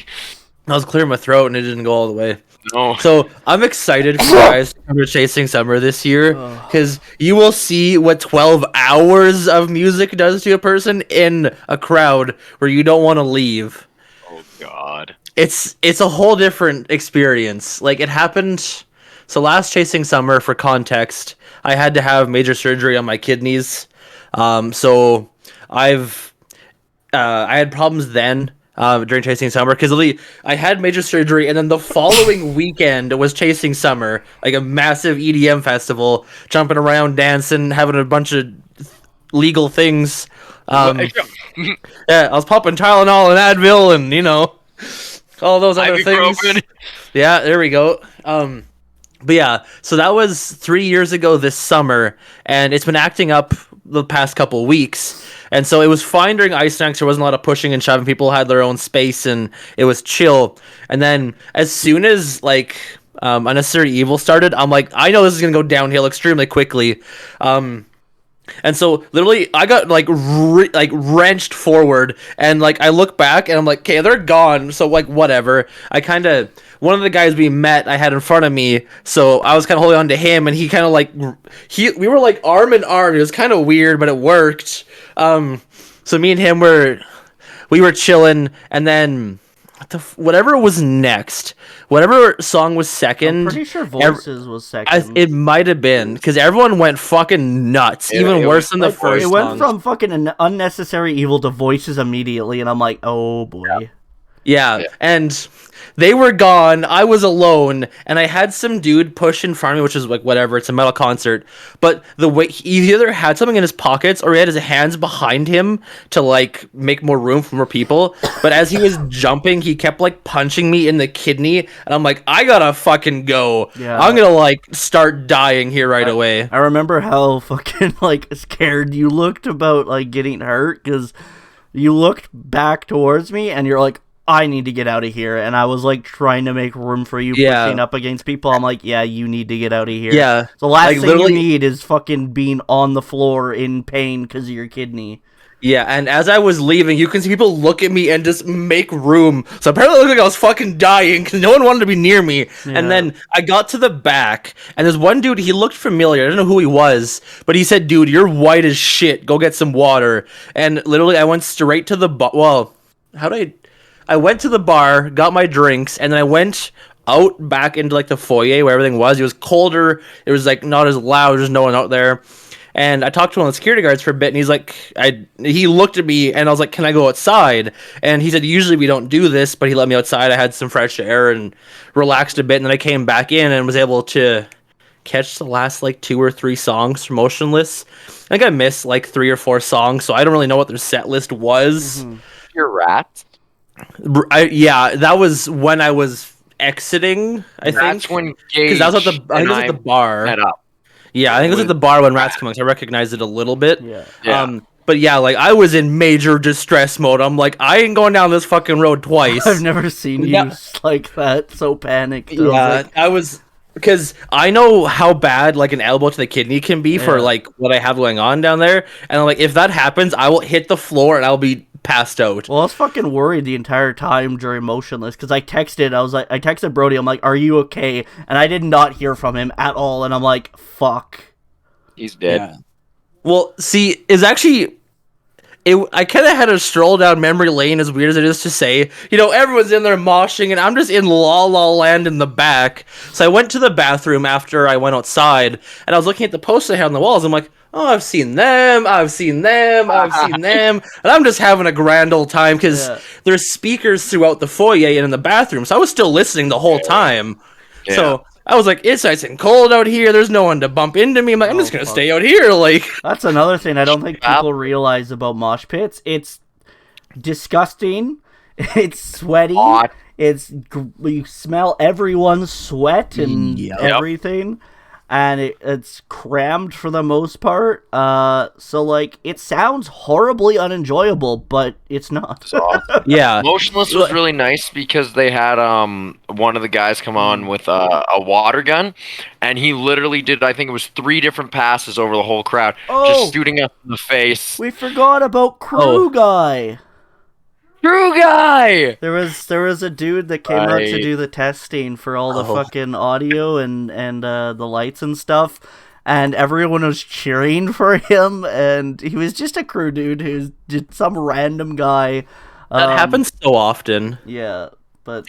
I was clearing my throat and it didn't go all the way. No. So I'm excited for you guys to come to Chasing Summer this year, because you will see what 12 hours of music does to a person in a crowd where you don't want to leave. Oh god. It's a whole different experience. Like, it happened. So last Chasing Summer, for context, I had to have major surgery on my kidneys. So I had problems then. During Chasing Summer, because I had major surgery, and then the following weekend was Chasing Summer, like a massive EDM festival, jumping around, dancing, having a bunch of legal things. Yeah, I was popping Tylenol and Advil, and all those other things. Yeah, there we go. But yeah, so that was 3 years ago this summer, and it's been acting up the past couple weeks. And so it was fine during Ice Snacks. There wasn't a lot of pushing and shoving. People had their own space, and it was chill. And then as soon as, like, Unnecessary Evil started, I'm like, I know this is going to go downhill extremely quickly. And so literally I got like wrenched forward, and like I look back and I'm like, okay, they're gone, so like whatever. One of the guys we met I had in front of me, so I was kind of holding on to him, and he kind of like we were like arm in arm. It was kind of weird, but it worked. So me and him we were chilling, and then whatever was next, whatever song was second. I'm pretty sure Voices was second. It might have been, because everyone went fucking nuts, even worse than the first. It went from fucking Unnecessary Evil to Voices immediately, and I'm like, oh boy. Yeah, and they were gone. I was alone, and I had some dude push in front of me, which is like whatever. It's a metal concert, but the way he either had something in his pockets or he had his hands behind him to like make more room for more people. But as he was jumping, he kept like punching me in the kidney, and I'm like, I gotta fucking go. Yeah. I'm gonna like start dying here right away. I remember how fucking like scared you looked about like getting hurt, because you looked back towards me and you're like, I need to get out of here. And I was like trying to make room for you, pushing up against people. I'm like, yeah, you need to get out of here. Yeah. The last thing you need is fucking being on the floor in pain because of your kidney. Yeah, and as I was leaving, you can see people look at me and just make room. So apparently it looked like I was fucking dying because no one wanted to be near me. Yeah. And then I got to the back, and there's one dude, he looked familiar. I don't know who he was, but he said, dude, you're white as shit. Go get some water. And literally, I went straight to the bar. Well, I went to the bar, got my drinks, and then I went out back into, like, the foyer where everything was. It was colder. It was, like, not as loud. There's no one out there. And I talked to one of the security guards for a bit, and he's like, he looked at me, and I was like, can I go outside? And he said, usually we don't do this, but he let me outside. I had some fresh air and relaxed a bit, and then I came back in and was able to catch the last, like, 2 or 3 songs from Motionless. I think I missed, like, 3 or 4 songs, so I don't really know what their set list was. Mm-hmm. Your Rats? Yeah, that was when I was exiting, I think. That's when Gage that was at the bar. Met up. Yeah, I think it was at the bar when Rats came out, so I recognized it a little bit. Yeah. But yeah, like, I was in major distress mode. I'm like, I ain't going down this fucking road twice. I've never seen you like that, so panicked. Yeah, I was... Because I know how bad, like, an elbow to the kidney can be for, like, what I have going on down there. And I'm like, if that happens, I will hit the floor and I'll be passed out. Well, I was fucking worried the entire time during Motionless, because I texted Brody, I'm like, are you okay? And I did not hear from him at all, and I'm like, fuck. He's dead. Yeah. Well, see, it's actually... I kind of had a stroll down memory lane, as weird as it is to say. You know, everyone's in there moshing, and I'm just in La La Land in the back. So I went to the bathroom after I went outside, and I was looking at the posters I had on the walls. I'm like, oh, I've seen them, I've seen them, I've seen them. And I'm just having a grand old time, because there's speakers throughout the foyer and in the bathroom. So I was still listening the whole time. Yeah. So... I was like, it's nice and cold out here. There's no one to bump into me. I'm like, I'm just going to stay out here. Like, that's another thing I don't think people realize about mosh pits. It's disgusting. It's sweaty. Hot. You smell everyone's sweat and everything. And it's crammed for the most part. So, like, it sounds horribly unenjoyable, but it's not. Awesome. Yeah. Motionless was really nice because they had one of the guys come on with a water gun, and he literally did, I think it was 3 different passes over the whole crowd, just shooting us in the face. We forgot about Crew Guy. Crew Guy! There was a dude that came out to do the testing for all the fucking audio and the lights and stuff, and everyone was cheering for him, and he was just a crew dude who's just some random guy. That happens so often. Yeah, but...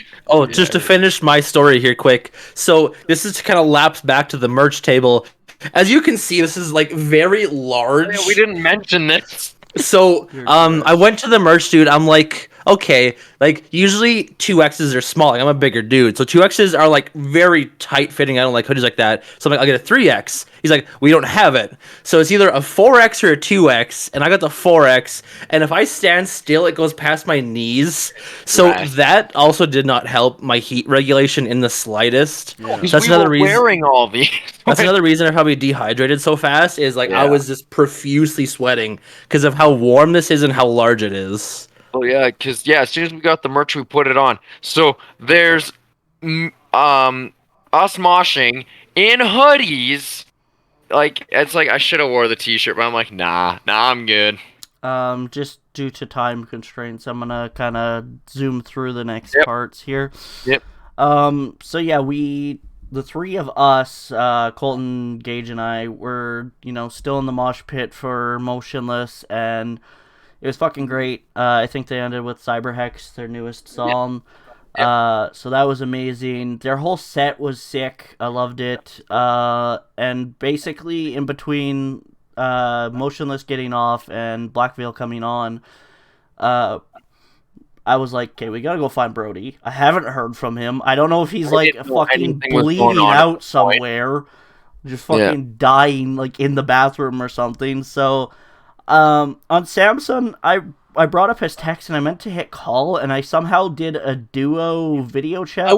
just to finish my story here quick. So, this is to kind of lapse back to the merch table. As you can see, this is, like, very large. Yeah, we didn't mention this. So, I went to the merch dude. I'm like, okay, like, usually 2Xs are small. Like, I'm a bigger dude. So 2Xs are, like, very tight fitting. I don't like hoodies like that. So I'm like, I'll get a 3X. He's like, we don't have it. So it's either a 4X or a 2X. And I got the 4X. And if I stand still, it goes past my knees. So that also did not help my heat regulation in the slightest. Yeah. That's another reason. Wearing all these. That's another reason I probably dehydrated so fast. Is like I was just profusely sweating because of how warm this is and how large it is. Oh yeah, because as soon as we got the merch, we put it on. So there's us moshing in hoodies. Like, it's like I should have wore the t-shirt, but I'm like, nah, I'm good. Just due to time constraints, I'm gonna kind of zoom through the next parts here. Yep. So yeah, the 3 of us, Colton, Gage, and I, were, still in the mosh pit for Motionless, and it was fucking great. I think they ended with Cyberhex, their newest song. So that was amazing. Their whole set was sick. I loved it. And basically, in between Motionless getting off and Black Veil coming on, I was like, okay, we gotta go find Brody. I haven't heard from him. I don't know if he's like fucking bleeding out somewhere, just fucking dying like in the bathroom or something. So on Samsung, I brought up his text and I meant to hit call and I somehow did a duo video chat.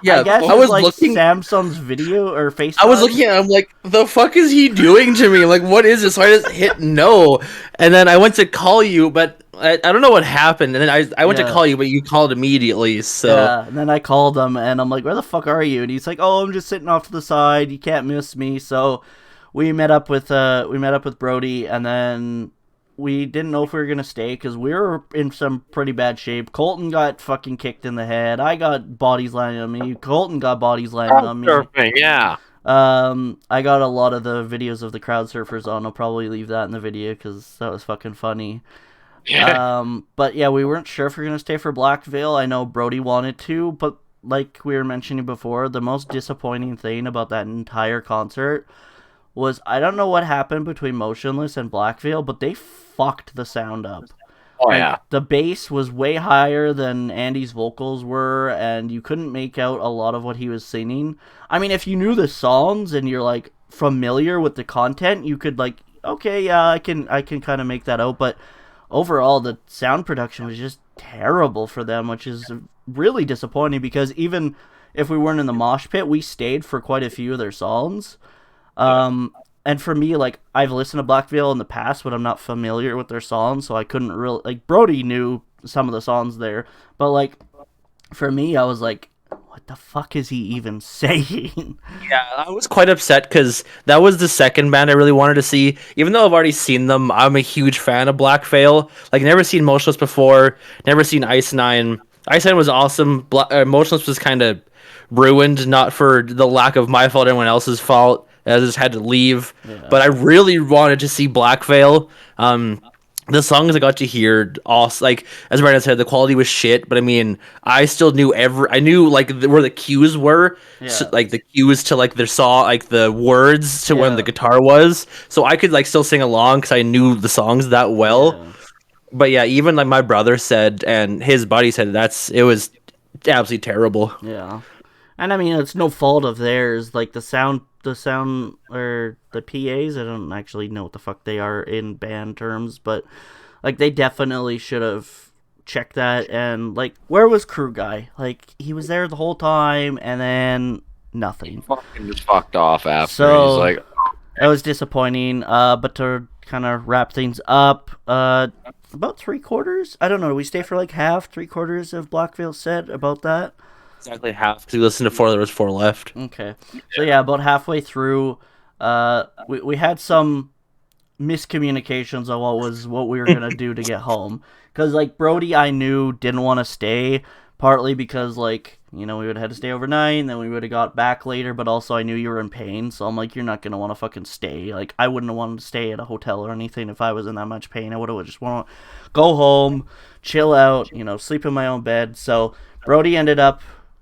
Yeah, guess I it's was like looking. Samsung's video or FaceTime. I was looking at it, I'm like, the fuck is he doing to me? Like, what is this? So I just hit no. And then I went to call you, but I don't know what happened. And then I went to Yeah. call you, but you called immediately. So Yeah, and then I called him, and I'm like, "Where the fuck are you?" And he's like, "Oh, I'm just sitting off to the side. You can't miss me." So we met up with Brody, and then we didn't know if we were gonna stay because we were in some pretty bad shape. Colton got fucking kicked in the head. I got bodies landing on me. Colton got bodies landing on me. Surfing, yeah. I got a lot of the videos of the crowd surfers on. I'll probably leave that in the video because that was fucking funny. But yeah, we weren't sure if we were gonna stay for Black Veil. I know Brody wanted to, but like we were mentioning before, the most disappointing thing about that entire concert was I don't know what happened between Motionless and Black Veil, but they fucked the sound up. Oh Like, yeah. the bass was way higher than Andy's vocals were, and you couldn't make out a lot of what he was singing. I mean, if you knew the songs and you're like familiar with the content, you could like, okay, yeah, I can kind of make that out. But overall, the sound production was just terrible for them, which is really disappointing because even if we weren't in the mosh pit, we stayed for quite a few of their songs. And for me, like, I've listened to Black Veil in the past, but I'm not familiar with their songs, so I couldn't really, like, Brody knew some of the songs there, but, like, for me, I was like, what the fuck is he even saying? yeah, I was quite upset because that was the second band I really wanted to see. Even though I've already seen them, I'm a huge fan of Black Veil. Like, never seen Motionless before, never seen Ice Nine. Ice Nine was awesome. Motionless was kind of ruined, not for the lack of my fault, anyone else's fault. I just had to leave. Yeah. But I really wanted to see Black Veil. The songs I got to hear, all like as Brandon said, the quality was shit. But I mean, I still knew I knew like where the cues were, so, Yeah. like the cues to like their song, like the words to when Yeah. the guitar was. So I could like still sing along because I knew the songs that well. Yeah. But yeah, even like my brother said and his buddy said it was absolutely terrible. Yeah. And I mean, it's no fault of theirs. Like, the sound, or the PAs, I don't actually know what the fuck they are in band terms, but, like, they definitely should have checked that. And, like, where was Crew Guy? Like, he was there the whole time, and then nothing. Fucking just fucked off after. So, He's like, that was disappointing. But to kind of wrap things up, about 3/4? I don't know. We stay for like half, 3/4 of Black Veil set, about that. Exactly half. Because we listened to four, there was four left. Okay. So yeah, about halfway through, we had some miscommunications on what we were gonna do to get home. Cause like Brody, I knew didn't want to stay, partly because like we would have had to stay overnight, and then we would have got back later. But also I knew you were in pain, so I'm like, you're not gonna want to fucking stay. Like I wouldn't have wanted to stay at a hotel or anything if I was in that much pain. I would have just want to go home, chill out, sleep in my own bed. So Brody ended up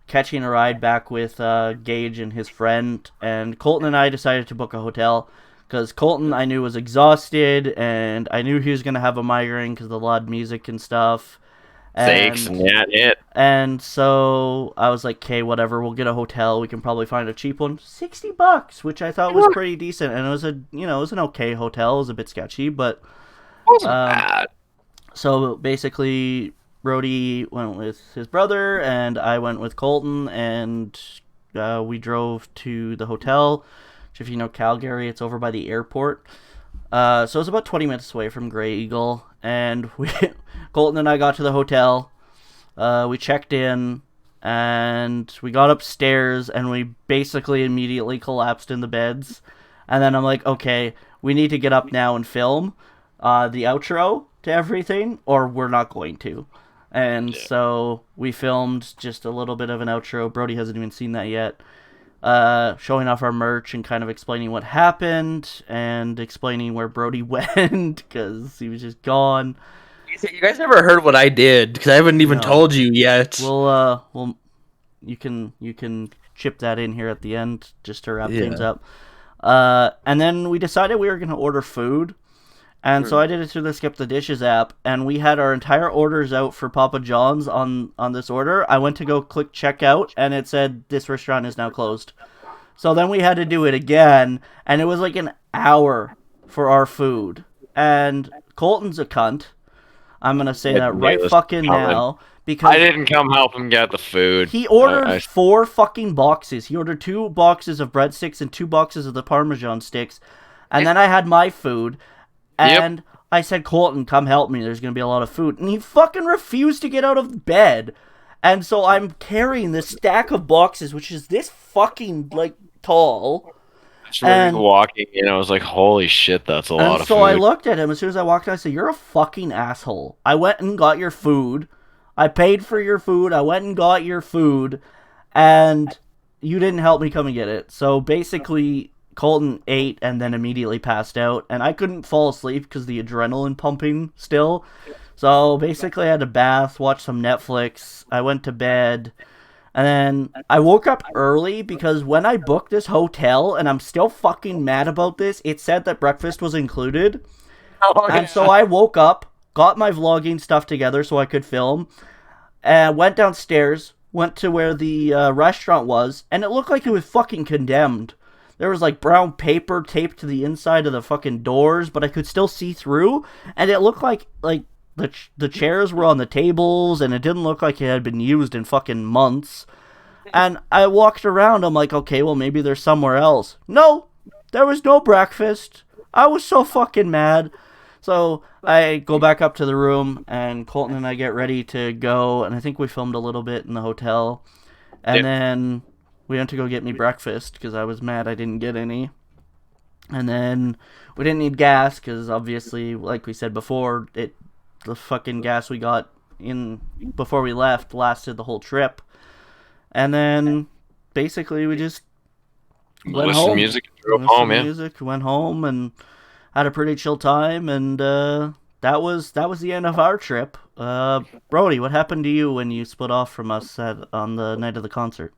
catching a ride back with Gage and his friend, and Colton and I decided to book a hotel because Colton I knew was exhausted, and I knew he was gonna have a migraine because of the loud music and stuff. thanks, and yeah, it. And so I was like, okay, whatever, we'll get a hotel. We can probably find a cheap one, $60, which I thought was pretty decent, and it was it was an okay hotel. It was a bit sketchy, but Wasn't bad. so basically, Brody went with his brother, and I went with Colton, and we drove to the hotel, which, if you know Calgary, it's over by the airport. So it was about 20 minutes away from Grey Eagle, and Colton and I got to the hotel. We checked in, and we got upstairs, and we basically immediately collapsed in the beds. And then I'm like, okay, we need to get up now and film the outro to everything, or we're not going to. And so we filmed just a little bit of an outro. Brody hasn't even seen that yet. Showing off our merch and kind of explaining what happened and explaining where Brody went because he was just gone. You guys never heard what I did because I haven't even told you yet. You can chip that in here at the end just to wrap things up. And then we decided we were going to order food. And so I did it through the Skip the Dishes app, and we had our entire orders out for Papa John's on this order. I went to go click checkout, and it said, this restaurant is now closed. So then we had to do it again, and it was like an hour for our food. And Colton's a cunt. I'm gonna say that Hey, right listen, fucking now I because didn't come help him get the food. he ordered I 4 fucking boxes. He ordered 2 boxes of breadsticks and 2 boxes of the Parmesan sticks, and then I had my food, Yep. and I said, Colton, come help me. There's gonna be a lot of food, and he fucking refused to get out of bed, and so I'm carrying this stack of boxes, which is this fucking like tall. Just remember And you walking in, I was like, holy shit, that's a and lot of so I food. looked at him as soon as I walked in. I said, "You're a fucking asshole. I went and got your food. I paid for your food. I went and got your food, and you didn't help me come and get it." So basically, Colton ate and then immediately passed out, and I couldn't fall asleep because the adrenaline pumping still. So basically, I had a bath, watch some Netflix. I went to bed. And then I woke up early because when I booked this hotel, and I'm still fucking mad about this, it said that breakfast was included. Oh, And so I woke up, got my vlogging stuff together so I could film, and went downstairs, went to where the restaurant was, and it looked like it was fucking condemned. There was like brown paper taped to the inside of the fucking doors, but I could still see through, and it looked like the chairs were on the tables, and it didn't look like it had been used in fucking months. And I walked around, I'm like, okay, well, maybe there's somewhere else. No, there was no breakfast. I was so fucking mad. So I go back up to the room, and Colton and I get ready to go, and I think we filmed a little bit in the hotel. And Yep. then we went to go get me breakfast, because I was mad I didn't get any. And then we didn't need gas, because obviously, like we said before, the fucking gas we got in before we left lasted the whole trip. And then basically we just went Listened to home. music and drove Listened home, to yeah. music, went home, and had a pretty chill time. And that was the end of our trip. Brody, what happened to you when you split off from us on the night of the concert?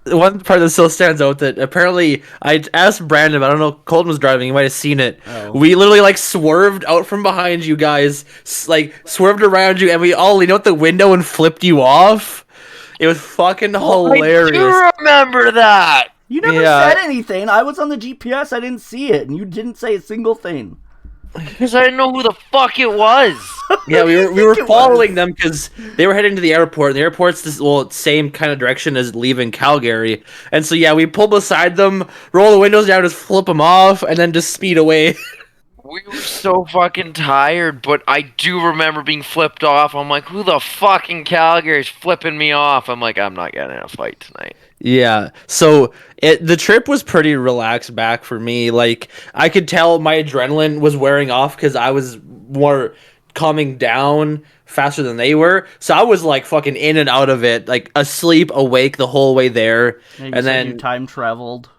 One part that still stands out that apparently I asked Brandon, but I don't know. Colton was driving; you might have seen it. Oh. We literally like swerved out from behind you guys, like swerved around you, and we all leaned out the window and flipped you off. It was fucking hilarious. I do remember that. You never Yeah. said anything. I was on the GPS. I didn't see it, and you didn't say a single thing. Because I didn't know who the fuck it was. Yeah, we What do you were think it following was? them because they were heading to the airport. And the airport's this same kind of direction as leaving Calgary, and so yeah, we pull beside them, roll the windows down, just flip them off, and then just speed away. We were so fucking tired, but I do remember being flipped off. I'm like, who the fucking Calgary's flipping me off? I'm like, I'm not getting in a fight tonight. Yeah, so the trip was pretty relaxed back for me. Like I could tell my adrenaline was wearing off because I was more calming down faster than they were. So I was like fucking in and out of it, like asleep, awake the whole way there, Yeah, you and said then you time traveled.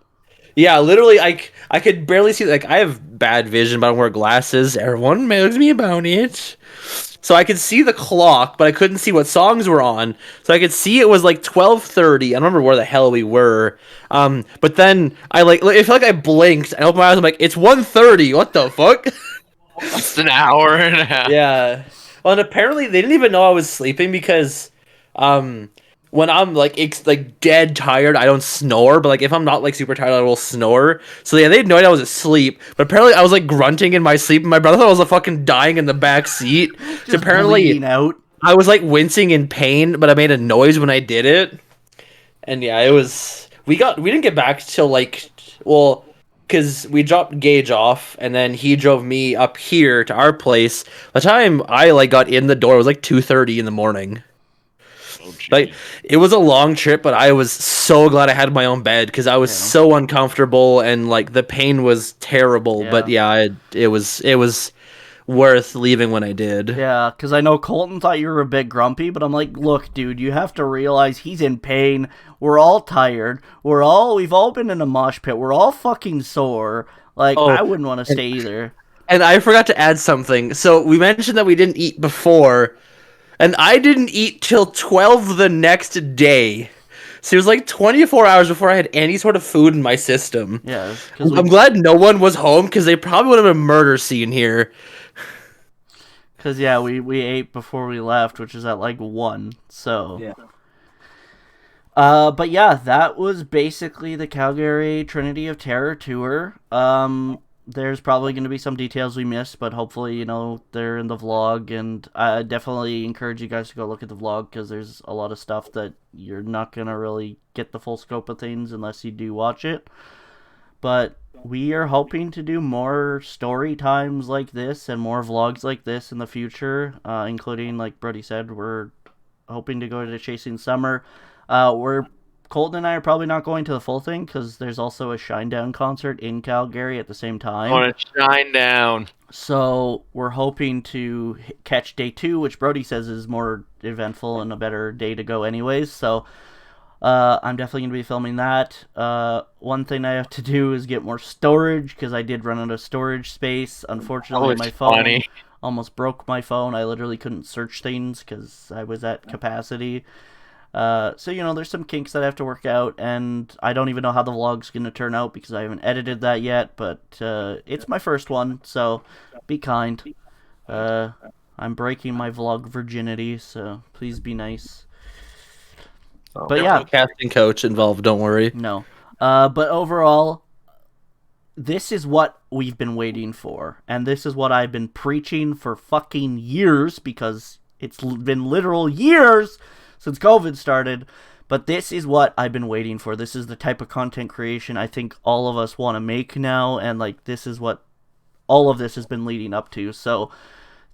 yeah, literally, I could barely see. Like I have bad vision, but I don't wear glasses. Everyone makes me about it. So I could see the clock, but I couldn't see what songs were on. So I could see it was like 12:30. I don't remember where the hell we were. But then it felt like I blinked. I opened my eyes. I'm like, it's 1:30. What the fuck? It's an hour and a half. Yeah. Well, and apparently they didn't even know I was sleeping because, when I'm like dead tired, I don't snore. But like if I'm not like super tired, I will snore. So yeah, they had no idea I was asleep. But apparently I was like grunting in my sleep. And my brother thought I was like fucking dying in the back seat. So Just apparently bleeding out. I was like wincing in pain, but I made a noise when I did it. And yeah, it was. We didn't get back till because we dropped Gage off, and then he drove me up here to our place. By the time I like got in the door, it was like 2:30 in the morning. Oh, geez. Like it was a long trip, but I was so glad I had my own bed because I was Yeah. so uncomfortable and like the pain was terrible. Yeah. But yeah, it was worth leaving when I did. Yeah, because I know Colton thought you were a bit grumpy, but I'm like, look, dude, you have to realize he's in pain. We're all tired. We've all been in a mosh pit. We're all fucking sore. Like, Oh, I wouldn't want to stay either. And I forgot to add something. So we mentioned that we didn't eat before, and I didn't eat till 12 the next day. So it was like 24 hours before I had any sort of food in my system. Yeah, because I'm glad no one was home because they probably would have been a murder scene here. yeah, we ate before we left, which is at like 1. So Yeah. But yeah, that was basically the Calgary Trinity of Terror tour. there's probably going to be some details we missed, but hopefully, they're in the vlog, and I definitely encourage you guys to go look at the vlog, because there's a lot of stuff that you're not going to really get the full scope of things unless you do watch it. But we are hoping to do more story times like this and more vlogs like this in the future, including, like Brody said, we're hoping to go to Chasing Summer. Colton and I are probably not going to the full thing because there's also a Shinedown concert in Calgary at the same time. On a Shinedown. So we're hoping to catch day 2, which Brody says is more eventful and a better day to go anyways. So I'm definitely going to be filming that. One thing I have to do is get more storage because I did run out of storage space. Unfortunately, my phone almost broke my phone. I literally couldn't search things because I was at capacity. So, there's some kinks that I have to work out, and I don't even know how the vlog's going to turn out because I haven't edited that yet, but it's my first one, so be kind. I'm breaking my vlog virginity, so please be nice. But yeah. No casting coach involved, don't worry. No. But overall, this is what we've been waiting for, and this is what I've been preaching for fucking years, because it's been literal years since COVID started, but this is what I've been waiting for. This is the type of content creation I think all of us want to make now, and this is what all of this has been leading up to. So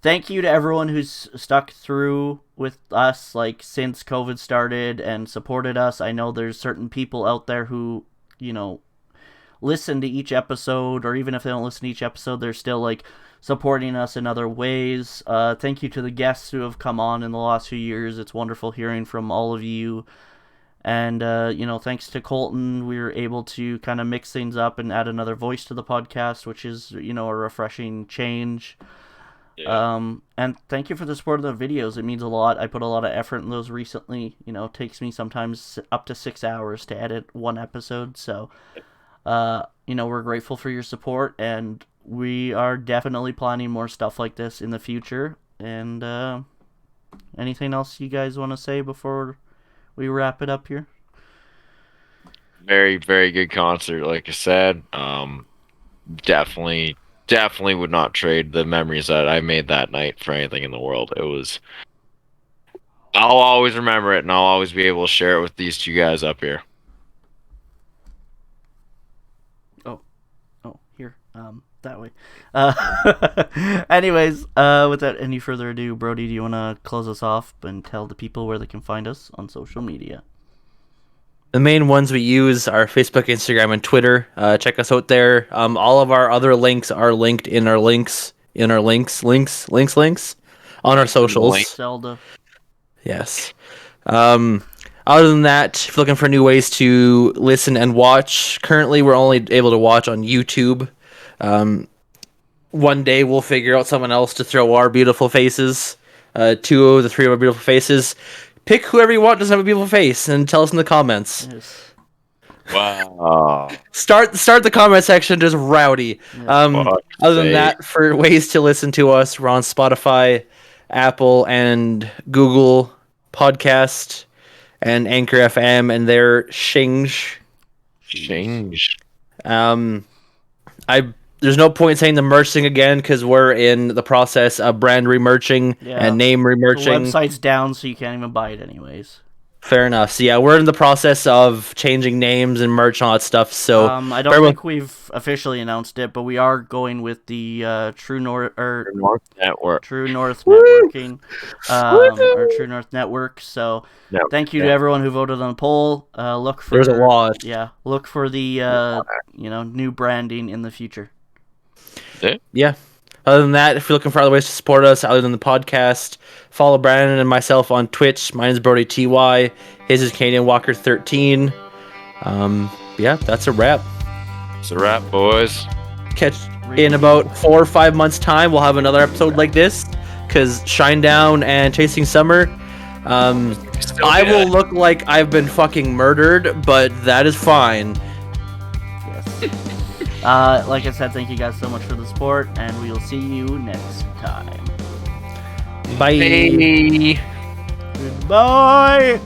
thank you to everyone who's stuck through with us since COVID started and supported us. I know there's certain people out there who, listen to each episode, or even if they don't listen to each episode, they're still supporting us in other ways. Thank you to the guests who have come on in the last few years. It's wonderful hearing from all of you. And, thanks to Colton, we were able to kind of mix things up and add another voice to the podcast, which is, a refreshing change. Yeah. And thank you for the support of the videos. It means a lot. I put a lot of effort in those recently. It takes me sometimes up to 6 hours to edit one episode. So, we're grateful for your support, and we are definitely planning more stuff like this in the future. And anything else you guys want to say before we wrap it up here? Very, very good concert, like I said. Definitely would not trade the memories that I made that night for anything in the world. I'll always remember it, and I'll always be able to share it with these two guys up here. Here. That way. Anyways, without any further ado, Brody, do you want to close us off and tell the people where they can find us on social media? The main ones we use are Facebook, Instagram, and Twitter. Check us out there. All of our other links are linked in our links on our socials. Zelda. Yes. Other than that, if you're looking for new ways to listen and watch, currently we're only able to watch on YouTube. One day we'll figure out someone else to throw our beautiful faces, 2 of the 3 of our beautiful faces. Pick whoever you want doesn't have a beautiful face and tell us in the comments. Yes. Wow. Start the comment section just rowdy. Yeah. Other than that, for ways to listen to us, we're on Spotify, Apple, and Google Podcast, and Anchor FM, and their Shinge. There's no point saying the merch thing again because we're in the process of brand remerching and name remerching. The website's down, so you can't even buy it anyways. Fair enough. So yeah, we're in the process of changing names and merch and all that stuff. So I don't think we've officially announced it, but we are going with the True North Network. True North Networking, or True North Network. So thank you to everyone who voted on the poll. Look for there's a lot. Yeah, look for the new branding in the future. Yeah. Other than that, if you're looking for other ways to support us other than the podcast, follow Brandon and myself on Twitch. Mine is Brody TY. His is Canadian Walker 13. Yeah, that's a wrap. It's a wrap, boys. Catch in about 4 or 5 months' time. We'll have another episode like this because Shinedown and Chasing Summer. I will look like I've been fucking murdered, but that is fine. Yes. Like I said, thank you guys so much for the support, and we will see you next time. Bye. Bye. Goodbye.